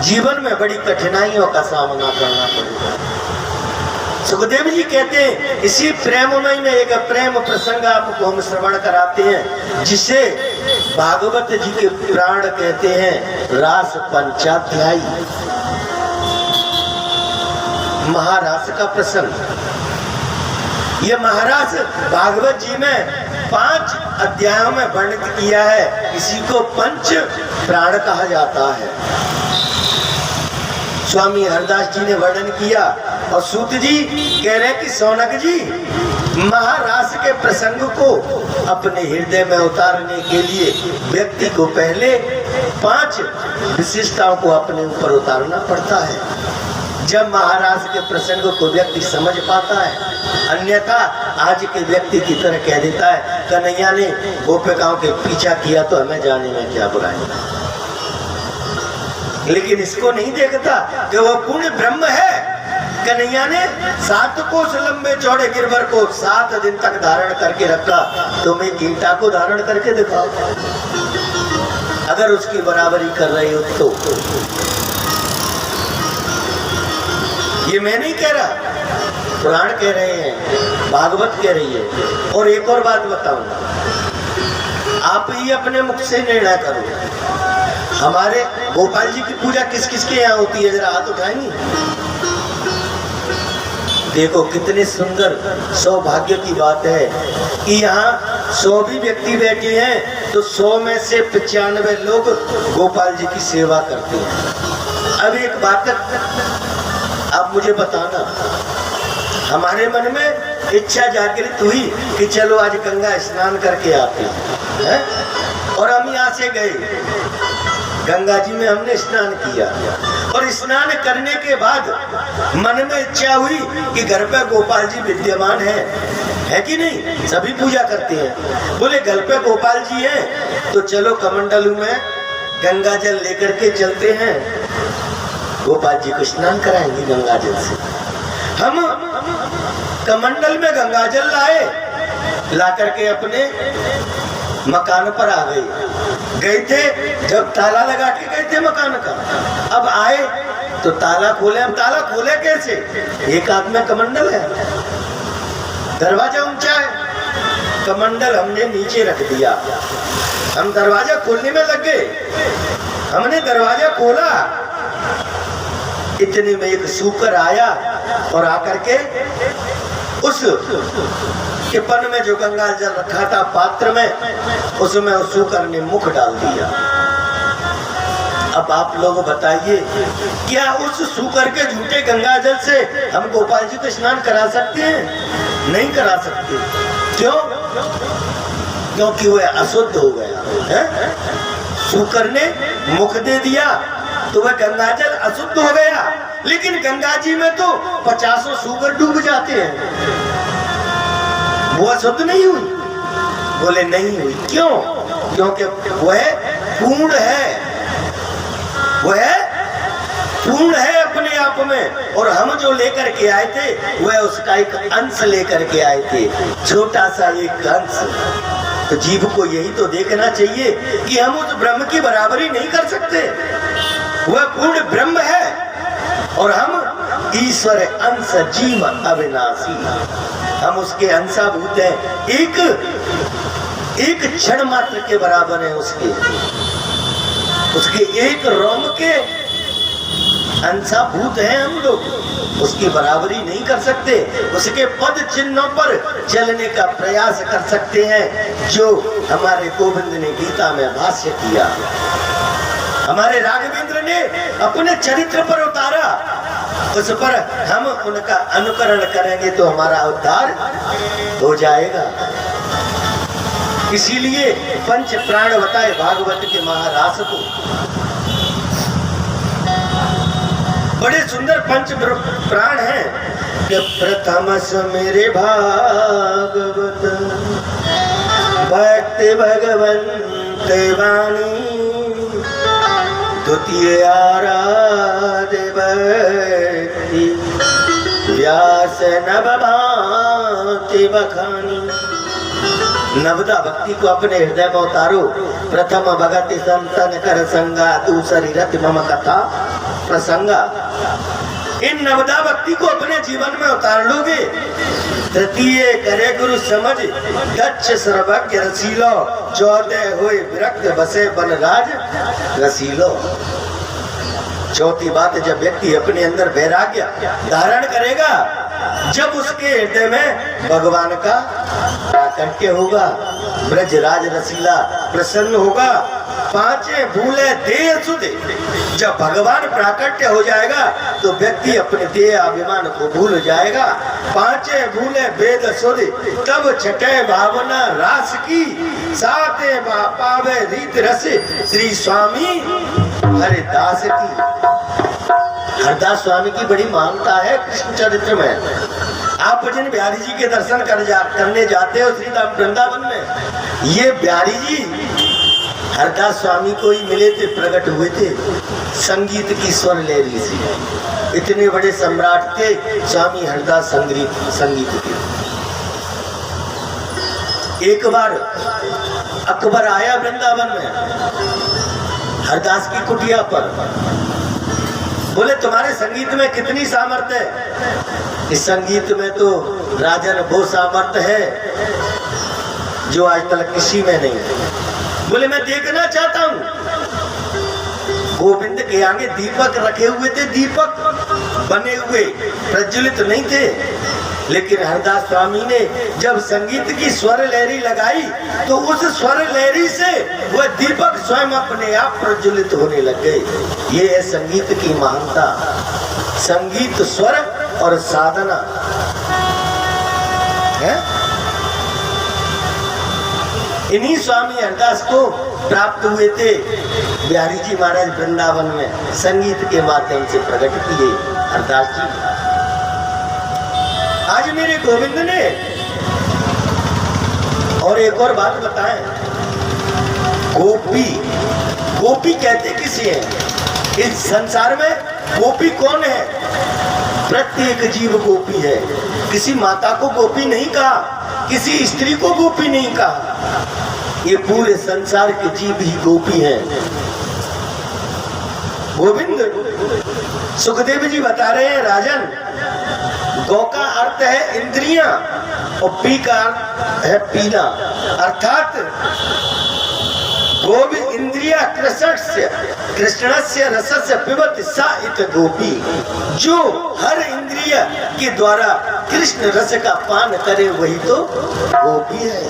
जीवन में बड़ी कठिनाइयों का सामना करना पड़ेगा। सुखदेव जी कहते हैं, इसी प्रेममय में एक प्रेम प्रसंग आपको हम श्रवण कराते हैं, जिसे भागवत जी के पुराण कहते हैं रास पंचाध्यायी, महारास का प्रसंग। ये महारास भागवत जी में 5 अध्यायों में वर्णित किया है। इसी को पंच प्राण कहा जाता है। स्वामी हरदास जी ने वर्णन किया और सूत जी कह रहे कि सौनक जी, महारास के प्रसंग को अपने हृदय में उतारने के लिए व्यक्ति को पहले 5 विशिष्टताओं को अपने ऊपर उतारना पड़ता है। जब महाराज के प्रसंग को व्यक्ति समझ पाता है, अन्यथा आज के व्यक्ति की तरह कह देता है, कन्हैया ने गोपिकाओं के पीछा किया तो हमें जाने में क्या बुराई। लेकिन इसको नहीं देखता कि वह पूर्ण ब्रह्म है। कन्हैया ने 7 कोस लंबे चौड़े गिरवर को 7 दिन तक धारण करके रखा, तुम एक ईंटा को धारण करके दिखाओ अगर उसकी बराबरी कर रहे हो तो। ये मैं नहीं कह रहा, पुराण कह रहे हैं, भागवत कह रही है। और एक और बात बताऊंगा, आप ही अपने मुख से निर्णय करो। हमारे गोपाल जी की पूजा किस किस के यहाँ होती है, जरा हाथ उठाएंगे। देखो कितने सुंदर सौभाग्य की बात है कि यहाँ 100 भी व्यक्ति बैठे हैं तो 100 में से 95 लोग गोपाल जी की सेवा करते हैं। अब एक बात आप मुझे बताना, हमारे मन में इच्छा जागृत हुई कि चलो आज गंगा स्नान करके आते हैं, और हम यहाँ से गए, गंगा जी में हमने स्नान किया, और स्नान करने के बाद मन में इच्छा हुई कि घर पे गोपाल जी विद्यमान है कि नहीं, सभी पूजा करते हैं। बोले घर पे गोपाल जी हैं तो चलो कमंडलू में गंगा जल लेकर के चलते हैं, गोपाल जी को स्नान कराएंगे गंगा जल से। हम कमंडल में गंगा जल लाए, ला करके अपने मकान पर आ गए थे। जब ताला लगा के गए थे मकान का, अब आए तो ताला खोले। हम ताला खोले कैसे, एक हाथ में कमंडल है, दरवाजा ऊंचा है, कमंडल हमने नीचे रख दिया। हम दरवाजा खोलने में लग गए, हमने दरवाजा खोला, इतने में एक सूकर आया और आकर के उस टिपन में जो गंगा जल रखा था पात्र में, उसमें उस सूकर ने मुख डाल दिया। अब आप लोग बताइए, क्या उस सूकर के झूठे गंगा जल से हम गोपाल जी को स्नान करा सकते हैं? नहीं करा सकते। क्यों? क्योंकि वह अशुद्ध हो गया है। सूकर ने मुख दे दिया तो वह गंगा जल अशुद्ध हो गया। लेकिन गंगा जी में तो 50 सूकर डूब जाते हैं, वो अशुद्ध नहीं हुई? बोले नहीं हुई। क्यों? क्योंकि वह पूर्ण है, वह पूर्ण है अपने आप में, और हम जो लेकर के आए थे वह उसका एक अंश लेकर के आए थे, छोटा सा एक अंश। तो जीव को यही तो देखना चाहिए कि हम उस ब्रह्म की बराबरी नहीं कर सकते। वह पूर्ण ब्रह्म है और हम ईश्वर अंश जीव अविनाशी, हम उसके अंशाभूत हैं। एक क्षण मात्र के बराबर है उसके एक रोम के अंशाभूत हैं हम लोग, उसकी बराबरी नहीं कर सकते। उसके पद चिन्हों पर चलने का प्रयास कर सकते हैं, जो हमारे गोविंद ने गीता में भाष्य किया, हमारे राघवेंद्र ने अपने चरित्र पर उतारा। उस पर हम उनका अनुकरण करेंगे तो हमारा उद्धार हो जाएगा। इसीलिए पंच प्राण बताए भागवत के महारास को। बड़े सुंदर पंच प्राण हैं कि प्रथम मेरे भागवत भक्ति भगवंत वाणी, द्वितीय आराध्य भक्ति व्यास नव भांति बखानी। नवदा भक्ति को अपने हृदय में उतारो। प्रथम भगति संतन कर संगा, दूसरी रति मम कथा, प्रसंगा। इन नवदा भक्ति को अपने जीवन में उतार लोगे। तृतीय करे गुरु समझ दक्ष सर्वज्ञ रसीलो, 14 हुए विरक्त बसे बनराज रसीलो। चौथी बात, जब व्यक्ति अपने अंदर वैराग्य धारण करेगा, जब उसके हृदय में भगवान का प्राकट्य होगा, ब्रजराज रसीला प्रसन्न होगा। पांचे भूले देह सुधे, जब भगवान प्राकट्य हो जाएगा तो व्यक्ति अपने देह अभिमान को भूल जाएगा। पांचे भूले वेद सुधे, तब छठे भावना रास की, साते पावे रीत रस श्री स्वामी हरिदास की। हरदास स्वामी की बड़ी मान्यता है कृष्ण चरित्र में। आप जिन बिहारी जी के दर्शन करने जाते हो श्री राम वृंदावन में, ये बिहारी जी हरदास स्वामी को ही मिले थे, प्रकट हुए थे संगीत की स्वर लहरी से। इतने बड़े सम्राट थे स्वामी हरदास संगीत के। एक बार अकबर आया वृंदावन में हरदास की कुटिया पर, बोले तुम्हारे संगीत में कितनी सामर्थ्य है? इस संगीत में तो राजन वो सामर्थ्य है जो आज तक किसी में नहीं है। बोले मैं देखना चाहता हूं। गोविंद के आगे दीपक रखे हुए थे, दीपक बने हुए प्रज्वलित नहीं थे, लेकिन हरदास स्वामी ने जब संगीत की स्वर लहरी लगाई तो उस स्वर लहरी से वह दीपक स्वयं अपने आप प्रज्वलित होने लग गए। ये है संगीत की महानता, संगीत स्वर और साधना है। इन्हीं स्वामी हरदास को प्राप्त हुए थे बिहारी जी महाराज वृंदावन में, संगीत के माध्यम से प्रकट किए हरदास जी। आज मेरे गोविंद ने और एक और बात बताएं, गोपी, गोपी कहते किसे हैं? इस संसार में गोपी कौन है? प्रत्येक जीव गोपी है। किसी माता को गोपी नहीं कहा, किसी स्त्री को गोपी नहीं कहा, ये पूरे संसार के जीव ही गोपी हैं। गोविंद सुखदेव जी बता रहे हैं, राजन, गौ का अर्थ है इंद्रियां और पी का अर्थ है पीना, अर्थात गोविंद इंद्रिया कृष्णस्य रसस्य पिबति सा इत गोपी। जो हर इंद्रिय के द्वारा कृष्ण रस का पान करे वही तो गोपी है।